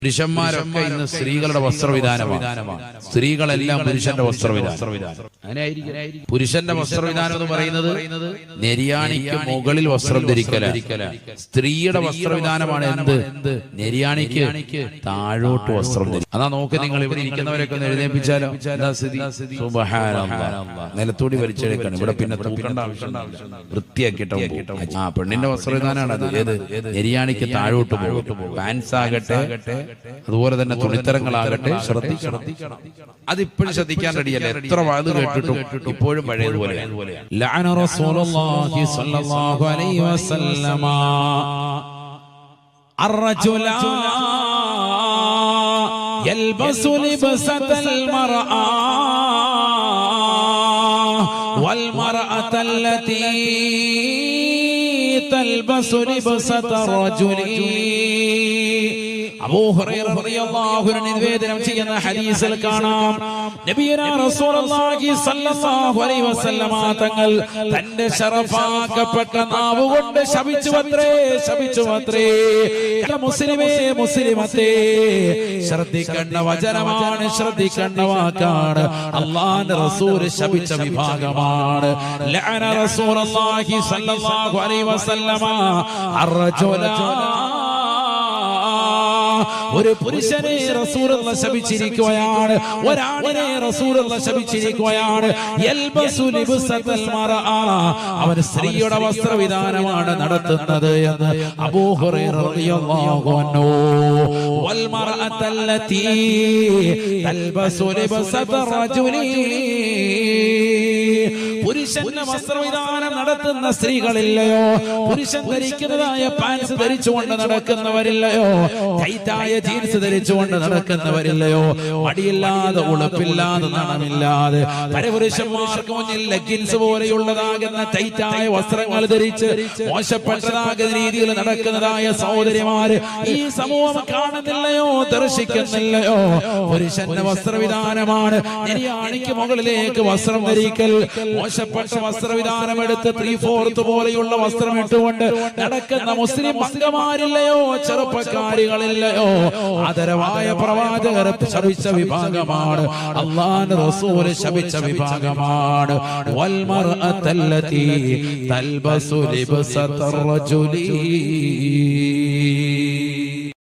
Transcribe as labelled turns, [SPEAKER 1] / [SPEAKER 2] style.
[SPEAKER 1] പുരുഷന്മാരൊക്കെ ഇന്ന് സ്ത്രീകളുടെ വസ്ത്രവിധാനമാണ്. സ്ത്രീകളെല്ലാം പുരുഷന്റെ വസ്ത്രവിധാനം. പുരുഷന്റെ വസ്ത്രവിധാനം എന്ന് പറയുന്നത് നെരിയാണിക്ക് മുകളിൽ വസ്ത്രം ധരിക്കല. സ്ത്രീയുടെ വസ്ത്രവിധാനമാണ് എന്ത്? നെരിയാണിക്ക് താഴോട്ട് വസ്ത്രം ധരിക്കും. അതാ നോക്കി നിങ്ങൾ ഇവിടെ ഇരിക്കുന്നവരൊക്കെ ഒന്ന് എഴുന്നേൽപ്പിച്ചാലോ. സുബ്ഹാനല്ലാഹ്, നിലത്തൂടി വലിച്ചെടുക്കണം. ഇവിടെ പിന്നെ തൂക്കേണ്ട ആവശ്യമില്ല, വൃത്തിയാക്കിട്ടോ. ആ പെണ്ണിന്റെ വസ്ത്രവിധാനമാണ് അത്. ഏത്? നെരിയാണിക്ക് താഴോട്ട് പോകും. പാൻസ് ആകട്ടെ, അതുപോലെ തന്നെ തുണിത്തരങ്ങളാകട്ടെ ശ്രദ്ധിക്കണം. അതിപ്പോഴും ശ്രദ്ധിക്കാൻ റെഡിയല്ല. എത്ര വാത് കേട്ടിട്ടും ഇപ്പോഴും പഴയതുപോലെയാണ്. ലഅന റസൂലുള്ളാഹി സ്വല്ലല്ലാഹു അലൈഹി വസല്ലമ അർറജുല യൽബസു ലിബസതൽ മർഅ വൽ മർഅതല്ലതി തൽബസു ലിബസത റജുലി. അബൂ ഹുറൈറ റളിയല്ലാഹു അൻഹു നിവേദനം ചെയ്യുന്ന ഹദീസിൽ കാണാം, നബിയനാ റസൂലുള്ളാഹി സ്വല്ലല്ലാഹു അലൈഹി വസല്ലമ തങ്ങൾ തന്റെ ശറഫാക്കപ്പെട്ട നാവ് കൊണ്ട് ശപിച്ചുവത്രേ. മുസ്ലിമേ, മുസ്ലിമത്തേ, ശ്രദ്ധിക്കേണ്ട വചനമാണ്, ശ്രദ്ധിക്കേണ്ട വാക്കാണ്. അല്ലാഹുവിന്റെ റസൂൽ ശപിച്ച വിഭാഗമാണ്. ലഅന റസൂലുള്ളാഹി സ്വല്ലല്ലാഹു അലൈഹി വസല്ലമ അർറജുല, ഒരു പുരുഷനെ റസൂലുള്ളാഹി ശപിച്ചിരിക്കുകയാണ്, ഒരാണിനെ റസൂലുള്ളാഹി ശപിച്ചിരിക്കുകയാണ്. യൽബസു ലിബ്സതൽ മർഅ, അവൻ സ്ത്രീയുടെ വസ്ത്രവിധാനമാണ് നടത്തുന്നത് എന്ന് അബൂ ഹുറൈറ റളിയല്ലാഹു അൻഹു. വൽ മർഅതല്ലതി തൽബസു ലിബ്സത റജുലി, പുരുഷന്റെ വസ്ത്രവിധാനം നടത്തുന്ന സ്ത്രീകളില്ലയോ, പുരുഷൻ ധരിക്കുന്നതായ പാൻസ് ധരിച്ചുകൊണ്ട് നടക്കുന്നവരില്ലയോ, ടൈറ്റായ ജീൻസ് ധരിച്ചുകൊണ്ട് നടക്കുന്നവരില്ലയോ, മടിയില്ലാതെ, ഉളുപ്പില്ലാതെ, നാണമില്ലാതെ, പരപുരുഷന്മാർക്ക് മുന്നിൽ ലെഗിൻസ് പോലെയുള്ളതാകുന്ന ടൈറ്റായ വസ്ത്രങ്ങൾ ധരിച്ച് മോശപ്പെട്ടതാകുന്ന രീതിയിൽ നടക്കുന്നതായ സഹോദരിമാര് ഈ സമൂഹം കാണുന്നില്ലയോ, ദർശിക്കുന്നില്ലയോ? പുരുഷന്റെ വസ്ത്രവിധാനമാണ് നെരിയാണിക്ക് മുകളിലേക്ക് വസ്ത്രം ധരിക്കൽ. മോശപ്പെട്ട വസ്ത്രവിധാനം എടുത്ത് 3/4 പോലെയുള്ള വസ്ത്രം ഇട്ടുകൊണ്ട് നടക്കുന്ന മുസ്ലിം അംഗമാരില്ലയോ, ചെറുപ്പക്കാരികളില്ലയോ? ആദരവായ പ്രവാചകർ ശപിച്ച വിഭാഗമാണ്, അല്ലാഹുവിന്റെ റസൂൽ ശപിച്ച വിഭാഗമാണ്. വൽ മർഅതല്ലതി തൽബസു ലിബ്സത റജുലി,